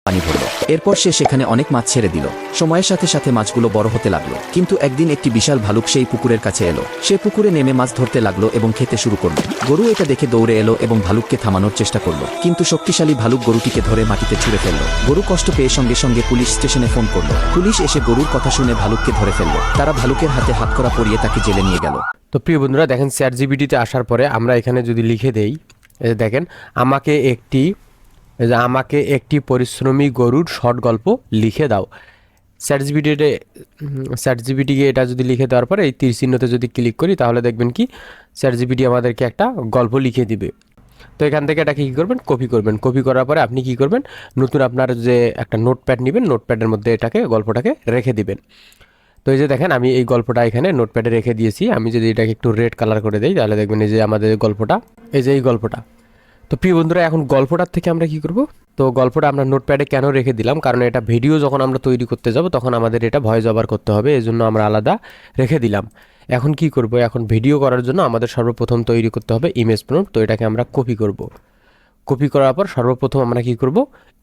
পানি ভরল। এরপর সে সেখানে অনেক মাছ ছেড়ে দিল। সময়ের সাথে সাথে মাছগুলো বড় হতে লাগলো। কিন্তু একদিন একটি বিশাল ভালুক সেই পুকুরের কাছে এলো। সে পুকুরে নেমে মাছ ধরতে লাগলো এবং খেতে শুরু করলো। গরু এটা দেখে দৌড়ে এলো এবং ভালুককে থামানোর চেষ্টা করলো, কিন্তু শক্তিশালী ভালুক গরুটিকে ধরে মাটিতে ছুঁড়ে ফেলল। গরু কষ্ট পেয়ে সঙ্গে সঙ্গে পুলিশ স্টেশনে ফোন করলো। পুলিশ এসে গরুর কথা শুনে ভালুককে ধরে ফেলল। তারা ভালুকের হাতে হাতকড়া পরিয়ে তাকে জেলে নিয়ে গেল। তো প্রিয় বন্ধুরা, দেখেন চ্যাটজিপিটিতে আসার পরে আমরা এখানে যদি লিখে দেই, দেখেন আমাকে একটি পরিশ্রমী গরুর শর্ট গল্প লিখে দাও। চ্যাটজিপিটিকে এটা যদি লিখে দেওয়ার পরে এই তীর চিহ্নতে যদি ক্লিক করি, তাহলে দেখবেন কি চ্যাটজিপিটি আমাদেরকে একটা গল্প লিখে দিবে। তো এখান থেকে এটাকে কী করবেন, কপি করবেন। কপি করার পরে আপনি কি করবেন, নতুন আপনার যে একটা নোটপ্যাড নেবেন, নোটপ্যাডের মধ্যে গল্পটাকে রেখে দিবেন। তো এই যে দেখেন আমি এই গল্পটা এখানে নোটপ্যাডে রেখে দিয়েছি। আমি যদি এটাকে একটু রেড কালার করে দিই, তাহলে দেখবেন এই যে আমাদের গল্পটা, এই যে এই গল্পটা। তো প্রিয় বন্ধুরা, এখন গল্পটার থেকে আমরা কি করব, তো গল্পটা আমরা নোটপ্যাডে কেন রেখে দিলাম, কারণ এটা ভিডিও যখন আমরা তৈরি করতে যাব তখন আমাদের এটা ভয়েস ওভার করতে হবে, এই জন্য আমরা আলাদা রেখে দিলাম। এখন কি করব, এখন ভিডিও করার জন্য আমাদের সর্বপ্রথম তৈরি করতে হবে ইমেজ প্রম্পট। তো এটাকে আমরা কপি করব। কপি করার পর সর্বপ্রথম আমরা কি করব,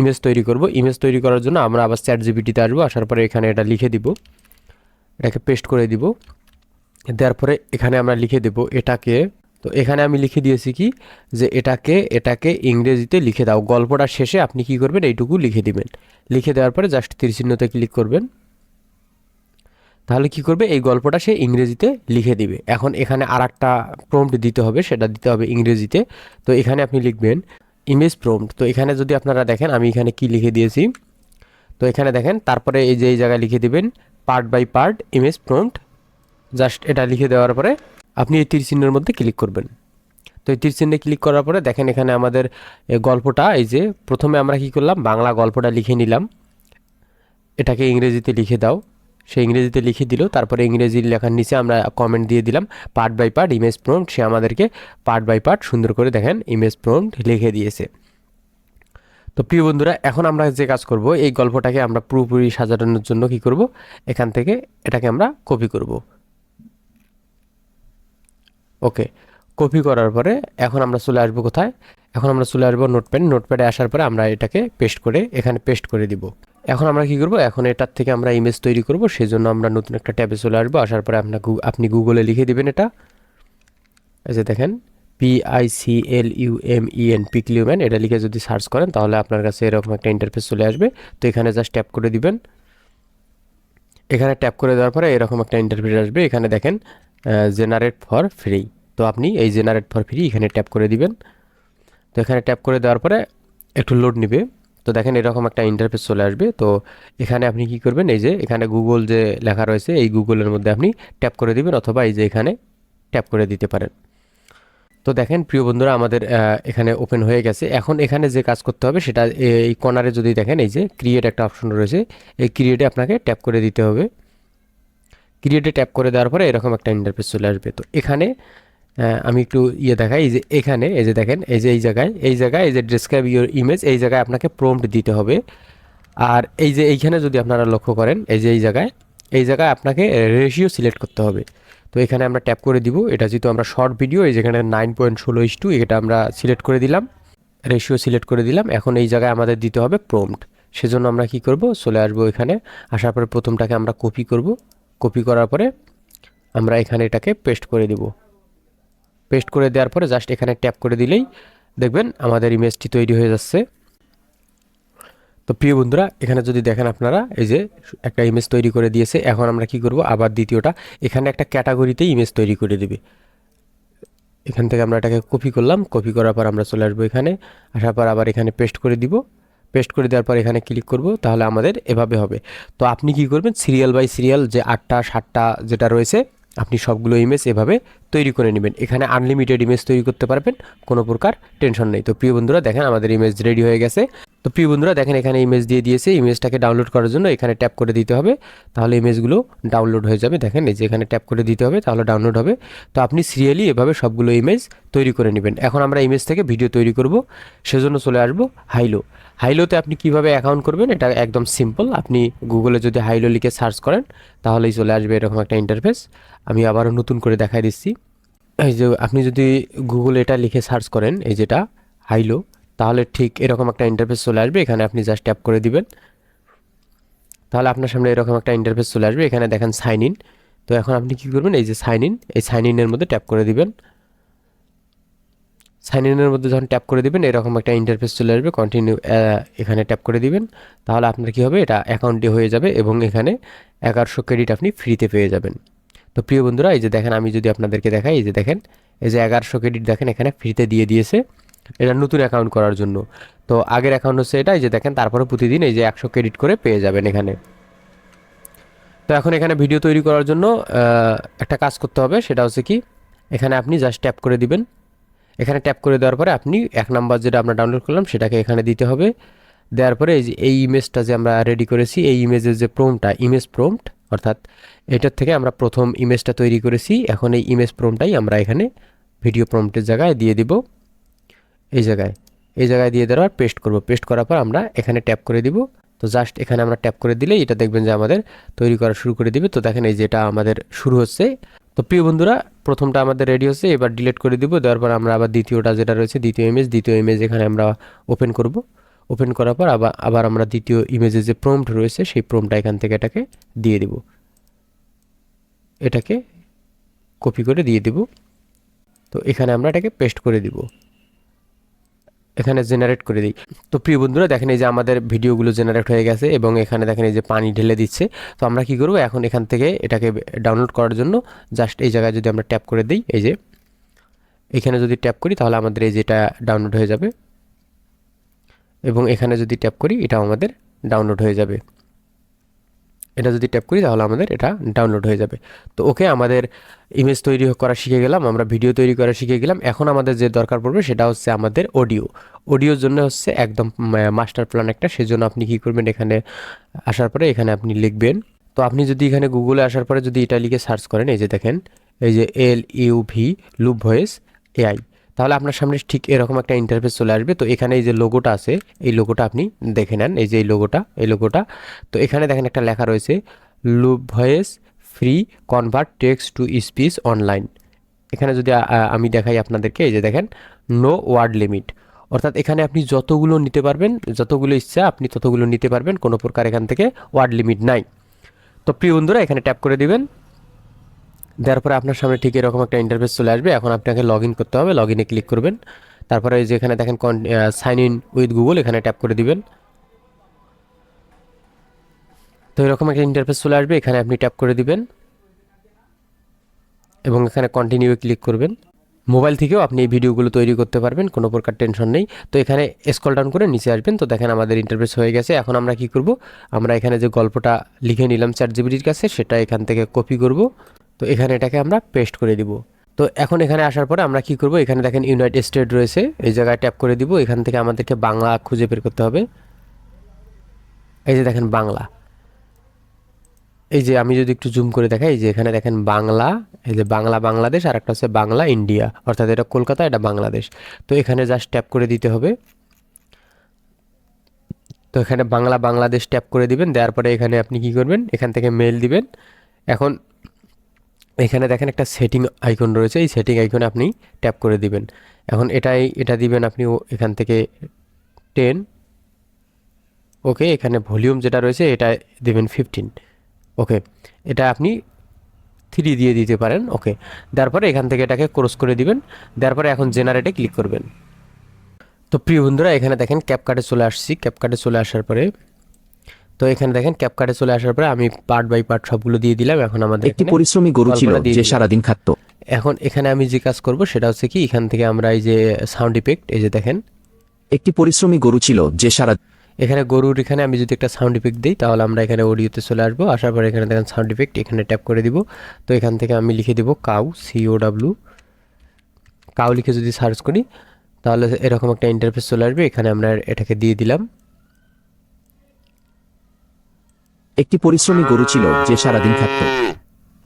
ইমেজ তৈরি করব। ইমেজ তৈরি করার জন্য আমরা আবার চ্যাটজিপিটিতে আসবো। আসার পরে এখানে এটা লিখে দিব, এটাকে পেস্ট করে দিব। দেওয়ার পরে এখানে আমরা লিখে দেব এটাকে, তো এখানে আমি লিখে দিয়েছি কি যে এটাকে ইংরেজিতে লিখে দাও। গল্পটার শেষে আপনি কি করবেন, এইটুকু লিখে দিবেন। লিখে দেওয়ার পরে জাস্ট তীর চিহ্নতে ক্লিক করবেন, তাহলে কি করবে, এই গল্পটা সে ইংরেজিতে লিখে দিবে। এখন এখানে আর একটা প্রম্পট দিতে হবে, সেটা দিতে হবে ইংরেজিতে। তো এখানে আপনি লিখবেন ইমেজ প্রম্পট। তো এখানে যদি আপনারা দেখেন আমি এখানে কি লিখে দিয়েছি, তো এখানে দেখেন তারপরে এই যে এই জায়গায় লিখে দিবেন part by part image prompt. Just এটা লিখে দেওয়ার পরে আপনি এই তীর চিহ্নের মধ্যে ক্লিক করবেন। তো এই তীর চিহ্নে ক্লিক করার পরে দেখেন এখানে আমাদের গল্পটা, এই যে প্রথমে আমরা কি করলাম, বাংলা গল্পটা লিখে নিলাম, এটাকে ইংরেজিতে লিখে দাও। সে ইংরেজিতে লিখে দিল। তারপরে ইংরেজি লেখার নিচে আমরা কমেন্ট দিয়ে দিলাম part by part image prompt. সে আমাদেরকে পার্ট বাই পার্ট সুন্দর করে দেখেন ইমেজ প্রম্পট লিখে দিয়েছে। তো প্রিয় বন্ধুরা, এখন আমরা যে কাজ করব, এই গল্পটাকে আমরা পুরোপুরি সাজানোর জন্য কি করব, এখান থেকে এটাকে আমরা কপি করব। ওকে, কপি করার পরে এখন আমরা চলে আসবো কোথায়, এখন আমরা চলে আসবো নোটপ্যাডে আসার পরে আমরা এটাকে পেস্ট করে এখানে পেস্ট করে দিব। এখন আমরা কি করব, এখন এটার থেকে আমরা ইমেজ তৈরি করব। সেই জন্য আমরা নতুন একটা ট্যাবে চলে আসবো। আসার পরে আপনি গুগলে লিখে দিবেন এটা, এই যে দেখেন পিক্লিউম্যান, এটা লিখে যদি সার্চ করেন তাহলে আপনার কাছে এরকম একটা ইন্টারফেস চলে আসবে। তো এখানে জাস্ট ট্যাপ করে দিবেন। এখানে ট্যাপ করে দেওয়ার পরে এরকম একটা ইন্টারফেস আসবে। এখানে দেখেন জেনারেট ফর ফ্রি। তো আপনি এই জেনারেট ফর ফ্রি এখানে ট্যাপ করে দিবেন। তো এখানে ট্যাপ করে দেওয়ার পরে একটু লোড নেবে। তো দেখেন এরকম একটা ইন্টারফেস চলে আসবে। তো এখানে আপনি কি করবেন, এই যে এখানে গুগল যে লেখা রয়েছে এই গুগলের মধ্যে আপনি ট্যাপ করে দিবেন, অথবা এই যে এখানে ট্যাপ করে দিতে পারেন। তো দেখেন প্রিয় বন্ধুরা, আমাদের এখানে ওপেন হয়ে গেছে। এখন এখানে যে কাজ করতে হবে সেটা, এই কর্নারে যদি দেখেন এই যে ক্রিয়েট একটা অপশন রয়েছে, এই ক্রিয়েটে আপনাকে ট্যাপ করে দিতে হবে। ক্রিয়েটে ট্যাপ করে দেওয়ার পরে এরকম একটা ইন্টারফেস চলে আসবে। তো এখানে আমি একটু দেখাই, এই যে এখানে এই যে দেখেন এই যে এই জায়গায় এই যে ডেসক্রাইব ইউর ইমেজ, এই জায়গায় আপনাকে প্রম্পট দিতে হবে। আর এই যে এইখানে যদি আপনারা লক্ষ্য করেন এই যে এই জায়গায় আপনাকে রেশিও সিলেক্ট করতে হবে। তো এখানে আমরা ট্যাপ করে দিব। এটা যেহেতু আমরা শর্ট ভিডিও, এই যেখানে 9.16:2 এটা আমরা সিলেক্ট করে দিলাম, রেশিও সিলেক্ট করে দিলাম। এখন এই জায়গায় আমাদের দিতে হবে প্রম্পট। সেজন্য আমরা কি করব, চলে আসবো এখানে। আসার পরে প্রথমটাকে আমরা কপি করব। কপি করার পরে আমরা এখানে এটাকে পেস্ট করে দিব। পেস্ট করে দেওয়ার পরে জাস্ট এখানে ট্যাপ করে দিলেই দেখবেন আমাদের ইমেজটি তৈরি হয়ে যাচ্ছে। তো প্রিয় বন্ধুরা, এখানে যদি দেখেন আপনারা এই যে একটা ইমেজ তৈরি করে দিয়েছে। এখন আমরা কি করব, আবার দ্বিতীয়টা এখানে একটা ক্যাটাগরিতে ইমেজ তৈরি করে দেবে। এখান থেকে আমরা এটাকে কপি করলাম। কপি করার পর আমরা চলে আসবো এখানে। আসার পর আবার এখানে পেস্ট করে দিব। পেস্ট করে দেওয়ার পর এখানে ক্লিক করব, তাহলে আমাদের এভাবে হবে। তো আপনি কি করবেন, সিরিয়াল বাই সিরিয়াল যে 8টা 7টা যেটা রয়েছে আপনি সবগুলো ইমেজ এভাবে তৈরি করে নেবেন। এখানে আনলিমিটেড ইমেজ তৈরি করতে পারবেন, কোনো প্রকার টেনশন নেই। তো প্রিয় বন্ধুরা দেখেন আমাদের ইমেজ রেডি হয়ে গেছে। তো প্রিয় বন্ধুরা দেখেন এখানে ইমেজ দিয়ে দিয়েছে। ইমেজটাকে ডাউনলোড করার জন্য এখানে ট্যাপ করে দিতে হবে, তাহলে ইমেজগুলো ডাউনলোড হয়ে যাবে। দেখেন এই যে এখানে ট্যাপ করে দিতে হবে, তাহলে ডাউনলোড হবে। তো আপনি সিরিয়ালি এভাবে সবগুলো ইমেজ তৈরি করে নেবেন। এখন আমরা ইমেজ থেকে ভিডিও তৈরি করব, সেজন্য চলে আসবো হাইলোতে আপনি কিভাবে অ্যাকাউন্ট করবেন এটা একদম সিম্পল। আপনি গুগলে যদি হাইলো লিখে সার্চ করেন তাহলেই চলে আসবে এরকম একটা ইন্টারফেস। আমি আবারও নতুন করে দেখাই দিচ্ছি। এই যে আপনি যদি গুগলে এটা লিখে সার্চ করেন, এই যেটা হাইলো, তাহলে ঠিক এরকম একটা ইন্টারফেস চলে আসবে। এখানে আপনি জাস্ট ট্যাপ করে দিবেন, তাহলে আপনার সামনে এরকম একটা ইন্টারফেস চলে আসবে। এখানে দেখেন সাইন ইন। তো এখন আপনি কি করবেন, এই যে সাইন ইন, এই সাইন ইনের মধ্যে ট্যাপ করে দিবেন। সাইন ইনের মধ্যে যখন ট্যাপ করে দিবেন এরকম একটা ইন্টারফেস চলে আসবে। কন্টিনিউ এখানে ট্যাপ করে দিবেন, তাহলে আপনার কি হবে, এটা অ্যাকাউন্টে হয়ে যাবে এবং এখানে 1100 ক্রেডিট আপনি ফ্রিতে পেয়ে যাবেন। তো প্রিয় বন্ধুরা, এই যে দেখেন, আমি যদি আপনাদেরকে দেখাই, এই যে দেখেন, এই যে 1100 ক্রেডিট দেখেন এখানে ফ্রিতে দিয়ে দিয়েছে, এটা নতুন অ্যাকাউন্ট করার জন্য। তো আগের অ্যাকাউন্ট হচ্ছে এটা, এই যে দেখেন, তারপরে প্রতিদিন এই যে 100 ক্রেডিট করে পেয়ে যাবেন এখানে। তো এখন এখানে ভিডিও তৈরি করার জন্য একটা কাজ করতে হবে, সেটা হচ্ছে কি, এখানে আপনি জাস্ট ট্যাপ করে দিবেন। এখানে ট্যাপ করে দেওয়ার পরে আপনি 1 নাম্বার যেটা আমরা ডাউনলোড করলাম সেটাকে এখানে দিতে হবে। দেওয়ার পরে এই যে এই ইমেজটা যে আমরা রেডি করেছি, এই ইমেজের যে প্রম্পটটা, ইমেজ প্রম্পট, অর্থাৎ এটার থেকে আমরা প্রথম ইমেজটা তৈরি করেছি, এখন এই ইমেজ প্রম্পটটাই আমরা এখানে ভিডিও প্রম্পটের জায়গায় দিয়ে দিব। এই জায়গায়, এই জায়গায় দিয়ে দেওয়ার পর পেস্ট করব। পেস্ট করার পর আমরা এখানে ট্যাপ করে দিব। তো জাস্ট এখানে আমরা ট্যাপ করে দিলে এটা দেখবেন যে আমাদের তৈরি করা শুরু করে দিবে। তো দেখেন এই যে এটা আমাদের শুরু হচ্ছে। তো প্রিয় বন্ধুরা, প্রথমটা আমাদের রেডি হচ্ছে, এবার ডিলিট করে দিব। দেওয়ার পর আমরা আবার দ্বিতীয়টা যেটা রয়েছে, দ্বিতীয় ইমেজ এখানে আমরা ওপেন করব। ওপেন করার পর আবার আমরা দ্বিতীয় ইমেজের যে প্রম্পট রয়েছে সেই প্রম্পটটা এখান থেকে এটাকে দিয়ে দিব, এটাকে কপি করে দিয়ে দিব। তো এখানে আমরা এটাকে পেস্ট করে দিব, এখানে জেনারেট করে দিই। তো প্রিয় বন্ধুরা, দেখেন এই যে আমাদের ভিডিওগুলো জেনারেট হয়ে গেছে এবং এখানে দেখেন এই যে পানি ঢেলে দিচ্ছে। তো আমরা কি করব, এখন এখান থেকে এটাকে ডাউনলোড করার জন্য জাস্ট এই জায়গায় যদি আমরা ট্যাপ করে দিই, এই যে এখানে যদি ট্যাপ করি তাহলে আমাদের এই যেটা ডাউনলোড হয়ে যাবে এবং এখানে যদি ট্যাপ করি এটাও আমাদের ডাউনলোড হয়ে যাবে। এটা যদি ট্যাপ করি তাহলে আমাদের এটা ডাউনলোড হয়ে যাবে। তো ওকে, আমাদের ইমেজ তৈরি করা শিখে গেলাম, আমরা ভিডিও তৈরি করা শিখে গেলাম। এখন আমাদের যে দরকার পড়বে সেটা হচ্ছে আমাদের অডিওর জন্য হচ্ছে একদম মাস্টার প্ল্যান একটা। সেজন্য আপনি কি করবেন, এখানে আসার পরে এখানে আপনি লিখবেন। তো আপনি যদি এখানে গুগলে আসার পরে যদি এটা লিখে সার্চ করেন, এই যে দেখেন, এই যে LUV, লুপ ভয়েস AI, তাহলে আপনার সামনে ঠিক এরকম একটা ইন্টারফেস চলে আসবে। তো এখানে এই যে লোগোটা আছে, এই লোগোটা আপনি দেখে নেন, এই যে এই লোগোটা। তো এখানে দেখেন একটা লেখা রয়েছে, loop voice free convert text to speech online. এখানে যদি আমি দেখাই আপনাদেরকে, এই যে দেখেন, নো ওয়ার্ড লিমিট, অর্থাৎ এখানে আপনি যতগুলো নিতে পারবেন, যতগুলো ইচ্ছা আপনি ততগুলো নিতে পারবেন, কোনো প্রকার এখান থেকে ওয়ার্ড লিমিট নাই। তো প্রিয় বন্ধুরা, এখানে ট্যাপ করে দিবেন। দেওয়ার পরে আপনার সামনে ঠিক এরকম একটা ইন্টারফেস চলে আসবে। এখন আপনাকে লগ ইন করতে হবে, লগ ইনে ক্লিক করবেন। তারপরে এই যে এখানে দেখেন সাইন ইন উইথ গুগল, এখানে ট্যাপ করে দিবেন। তো এরকম একটা ইন্টারফেস চলে আসবে, এখানে আপনি ট্যাপ করে দিবেন এবং এখানে কন্টিনিউ ক্লিক করবেন। মোবাইল থেকেও আপনি এই ভিডিওগুলো তৈরি করতে পারবেন, কোনো প্রকার টেনশন নেই। তো এখানে স্ক্রল ডাউন করে নিচে আসবেন। তো দেখেন আমাদের ইন্টারফেস হয়ে গেছে। এখন আমরা কি করব, আমরা এখানে যে গল্পটা লিখে নিলাম চ্যাটজিপিটির কাছে, সেটা এখান থেকে কপি করব। তো এখানে এটাকে আমরা পেস্ট করে দিব। তো এখন এখানে আসার পরে আমরা কি করব, এখানে দেখেন ইউনাইটেড স্টেট রয়েছে, এই জায়গায় ট্যাপ করে দিব। এখান থেকে আমাদেরকে বাংলা খুঁজে বের করতে হবে। এই যে দেখেন বাংলা, এই যে আমি যদি একটু জুম করে দেখাই, এই যে এখানে দেখেন বাংলা, এই যে বাংলা বাংলাদেশ, আর একটা হচ্ছে বাংলা ইন্ডিয়া, অর্থাৎ এটা কলকাতা, এটা বাংলাদেশ। তো এখানে জাস্ট ট্যাপ করে দিতে হবে। তো এখানে বাংলা বাংলাদেশ ট্যাপ করে দিবেন। দেওয়ার পরে এখানে আপনি কি করবেন, এখান থেকে মেল দিবেন। এখন এখানে দেখেন একটা সেটিং আইকন রয়েছে, এই সেটিং আইকনে আপনি ট্যাপ করে দিবেন। এখন এটা দিবেন আপনি এখান থেকে 10। ওকে, এখানে ভলিউম যেটা রয়েছে এটা দিবেন 15। ওকে, এটা আপনি 3 দিয়ে দিতে পারেন। ওকে, দেওয়ার পরে এখান থেকে এটাকে ক্রস করে দিবেন। দেওয়ার পরে এখন জেনারেটে ক্লিক করবেন। তো প্রিয় বন্ধুরা, এখানে দেখেন ক্যাপকাটে চলে আসছি। ক্যাপকাটে চলে আসার পরে, তো এখানে দেখেন ক্যাপকাটে চলে আসার পরে আমি পার্ট বাই পার্ট সবগুলো দিয়ে দিলাম। এখন আমাদের একটি পরিশ্রমী গরু ছিল যে সারাদিন খাটত। এখন এখানে আমি যে কাজ করব সেটা হচ্ছে কি, এখান থেকে আমরা এই যে সাউন্ড ইফেক্ট, এই যে দেখেন, একটি পরিশ্রমী গরু ছিল যে সারা এখানে গরুর এখানে আমি যদি একটা সাউন্ড ইফেক্ট দিই তাহলে আমরা এখানে অডিওতে চলে আসবো। আসার পরে এখানে দেখেন সাউন্ড ইফেক্ট, এখানে ট্যাপ করে দিব। তো এখান থেকে আমি লিখে দিব কাউ, COW, কাউ লিখে যদি সার্চ করি তাহলে এরকম একটা ইন্টারফেস চলে আসবে। এখানে আমরা এটাকে দিয়ে দিলাম। একটি পরিশ্রমী গরু ছিল যে সারাদিন খাটত।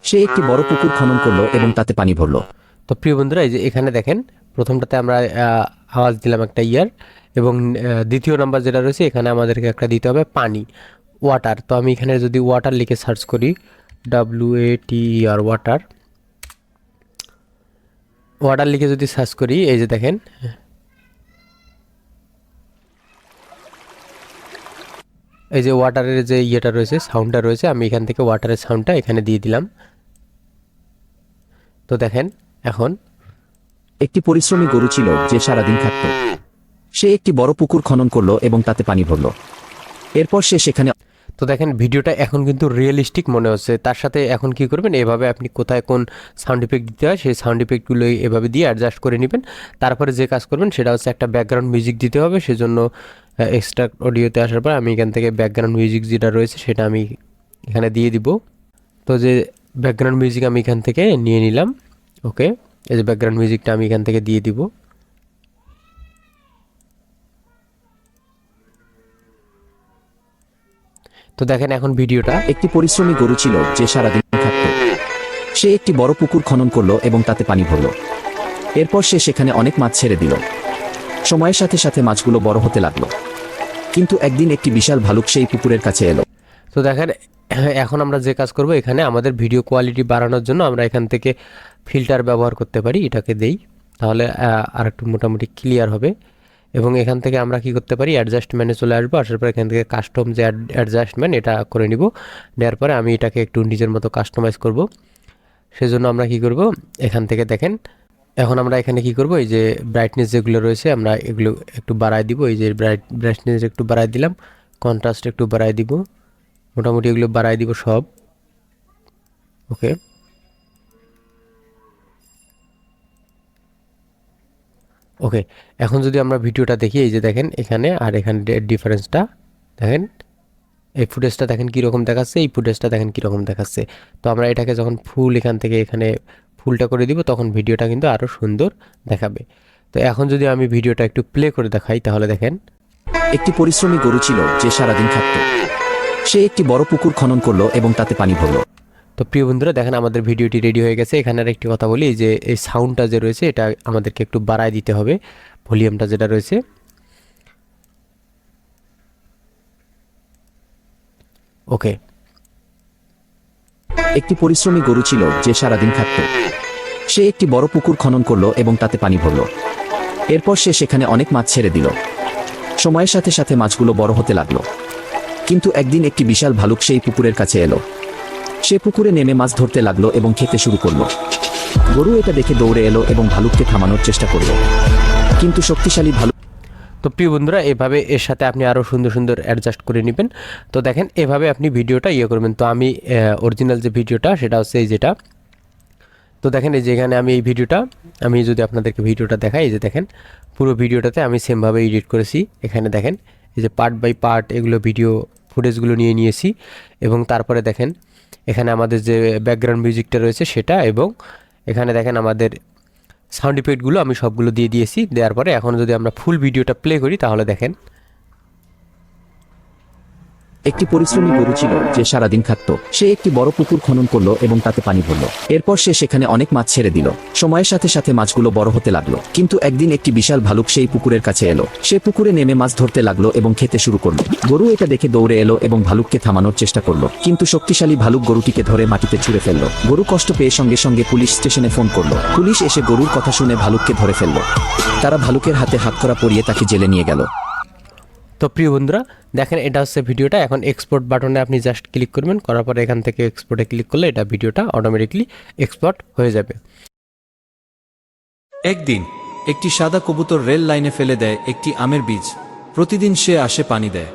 সে একটি বড় পুকুর খনন করলো এবং তাতে পানি ভরলো। তো প্রিয় বন্ধুরা, এই যে এখানে দেখেন প্রথমটাতে আমরা আওয়াজ দিলাম একটা ইয়ার, এবং দ্বিতীয় নাম্বার যেটা রয়েছে এখানে আমাদেরকে একটা দিতে হবে পানি, ওয়াটার। তো আমি এখানে যদি ওয়াটার লিখে সার্চ করি, WATER, ওয়াটার, ওয়াটার লিখে যদি সার্চ করি, এই যে দেখেন এই যে ওয়াটারের যে ইয়েটা রয়েছে, সাউন্ডটা রয়েছে, আমি এখান থেকে ওয়াটারের সাউন্ডটা এখানে দিয়ে দিলাম। তো দেখেন এখন একটি পরিশ্রমী গরু ছিল যে সারাদিন খাটত। সে একটি বড় পুকুর খনন করলো এবং তাতে পানি ভরল। এরপর সে সেখানে তো দেখেন ভিডিওটা এখন কিন্তু রিয়েলিস্টিক মনে হচ্ছে। তার সাথে এখন কি করবেন, এভাবে আপনি কোথায় কোন সাউন্ড ইফেক্ট দিতে হয় সেই সাউন্ড ইফেক্টগুলো এভাবে দিয়ে অ্যাডজাস্ট করে নেবেন। তারপরে যে কাজ করবেন সেটা হচ্ছে একটা ব্যাকগ্রাউন্ড মিউজিক দিতে হবে। সেজন্য এক্সট্রা অডিওতে আসার পর আমি এখান থেকে ব্যাকগ্রাউন্ড মিউজিক যেটা রয়েছে সেটা আমি এখানে দিয়ে দিব। তো যে ব্যাকগ্রাউন্ড মিউজিক আমি এখান থেকে নিয়ে নিলাম। ওকে, এই যে ব্যাকগ্রাউন্ড মিউজিকটা আমি এখান থেকে দিয়ে দিব। তো দেখেন এখন ভিডিওটা একটি পরিশ্রমী গরু ছিল যে সারাদিন খাটত। সে একটি বড় পুকুর খনন করলো এবং তাতে পানি ভরল। এরপর সে সেখানে অনেক মাছ ছেড়ে দিল। সময়ের সাথে সাথে মাছগুলো বড় হতে লাগলো। কিন্তু একদিন একটি বিশাল ভালুক সেই পুকুরের কাছে এলো। তো দেখেন এখন আমরা যে কাজ করব, এখানে আমাদের ভিডিও কোয়ালিটি বাড়ানোর জন্য আমরা এখান থেকে ফিল্টার ব্যবহার করতে পারি। এটাকে দেই, তাহলে আর একটু মোটামুটি ক্লিয়ার হবে। এবং এখান থেকে আমরা কি করতে পারি, অ্যাডজাস্টমেন্টে চলে আসবো। আসার পর এখান থেকে কাস্টম যে অ্যাডজাস্টমেন্ট এটা করে নিব। নেওয়ার পরে আমি এটাকে একটু নিজের মতো কাস্টমাইজ করব। সেজন্য আমরা কি করব, এখান থেকে দেখেন এখন আমরা এখানে কি করব, এই যে ব্রাইটনেস যেগুলো রয়েছে আমরা এগুলো একটু বাড়ায় দিব। এই যে ব্রাইটনেস একটু বাড়ায় দিলাম, কন্ট্রাস্ট একটু বাড়ায় দিব, মোটামুটি এগুলো বাড়ায় দিব সব। ওকে, ওকে, এখন যদি আমরা ভিডিওটা দেখি, এই যে দেখেন এখানে আর এখানে ডিফারেন্সটা দেখেন। এই ফুটেজটা দেখেন কীরকম দেখাচ্ছে, এই ফুটেজটা দেখেন কীরকম দেখাচ্ছে। তো আমরা এটাকে যখন ফুল এখান থেকে এখানে ফুলটা করে দিব তখন ভিডিওটা কিন্তু আরও সুন্দর দেখাবে। তো এখন যদি আমি ভিডিওটা একটু প্লে করে দেখাই তাহলে দেখেন। একটি পরিশ্রমী গরু ছিল যে সারাদিন খাটত। সে একটি বড় পুকুর খনন করলো এবং তাতে পানি ভরল। তো প্রিয় বন্ধুরা দেখেন আমাদের ভিডিওটি রেডি হয়ে গেছে। এখানে আর একটি কথা বলি, এই যে এই সাউন্ডটা যে রয়েছে এটা আমাদেরকে একটু বাড়ায় দিতে হবে, ভলিউমটা যেটা রয়েছে। ওকে, একটি পরিশ্রমী গরু ছিল যে সারাদিন খাটত। সে একটি বড় পুকুর খনন করলো এবং তাতে পানি ভরল। এরপর সে সেখানে অনেক মাছ ছেড়ে দিল। সময়ের সাথে সাথে মাছগুলো বড় হতে লাগলো। কিন্তু একদিন একটি বিশাল ভালুক সেই পুকুরের কাছে এলো। সে পুকুরে নেমে মাছ ধরতে লাগলো এবং খেতে শুরু করলো। গরু এটা দেখে দৌড়ে এলো এবং ভালুককে থামানোর চেষ্টা করলো। কিন্তু শক্তিশালী ভালুক তো প্রিয় বন্ধুরা এভাবে এর সাথে আপনি আরও সুন্দর সুন্দর অ্যাডজাস্ট করে নেবেন। তো দেখেন এভাবে আপনি ভিডিওটা করবেন। তো আমি অরিজিনাল যে ভিডিওটা সেটা হচ্ছে এই যেটা। তো দেখেন এই যে এখানে আমি এই ভিডিওটা, আমি যদি আপনাদেরকে ভিডিওটা দেখাই, এই যে দেখেন পুরো ভিডিওটাতে আমি সেমভাবে এডিট করেছি। এখানে দেখেন এই যে পার্ট বাই পার্ট এগুলো ভিডিও ফুটেজগুলো নিয়ে নিয়েছি। এবং তারপরে দেখেন এখানে আমাদের যে ব্যাকগ্রাউন্ড মিউজিকটা রয়েছে সেটা, এবং এখানে দেখেন আমাদের সাউন্ড ইফেক্টগুলো আমি সবগুলো দিয়ে দিয়েছি। দেওয়ার পরে এখন যদি আমরা ফুল ভিডিওটা প্লে করি তাহলে দেখেন। একটি পরিশ্রমী গরু ছিল যে সারাদিন খাটত। সে একটি বড় পুকুর খনন করলো এবং তাতে পানি ভরল। এরপর সে সেখানে অনেক মাছ ছেড়ে দিল। সময়ের সাথে সাথে মাছগুলো বড় হতে লাগলো। কিন্তু একদিন একটি বিশাল ভালুক সেই পুকুরের কাছে এলো। সে পুকুরে নেমে মাছ ধরতে লাগলো এবং খেতে শুরু করলো। গরু এটা দেখে দৌড়ে এলো এবং ভালুককে থামানোর চেষ্টা করলো। কিন্তু শক্তিশালী ভালুক গরুটিকে ধরে মাটিতে ছুঁড়ে ফেললো। গরু কষ্ট পেয়ে সঙ্গে সঙ্গে পুলিশ স্টেশনে ফোন করলো। পুলিশ এসে গরুর কথা শুনে ভালুককে ধরে ফেললো। তারা ভালুকের হাতে হাতকড়া পরিয়ে তাকে জেলে নিয়ে গেল। তো প্রিয় বন্ধুরা দেখেন এটা হচ্ছে ভিডিওটা। এখন এক্সপোর্ট বাটনে আপনি জাস্ট ক্লিক করবেন, করার পরে এখান থেকে এক্সপোর্টে ক্লিক করলে এটা ভিডিওটা অটোমেটিকলি এক্সপোর্ট হয়ে যাবে। একদিন একটি সাদা কবুতর রেল লাইনে ফেলে দেয় একটি আমের বীজ। প্রতিদিন সে আসে পানি দেয়।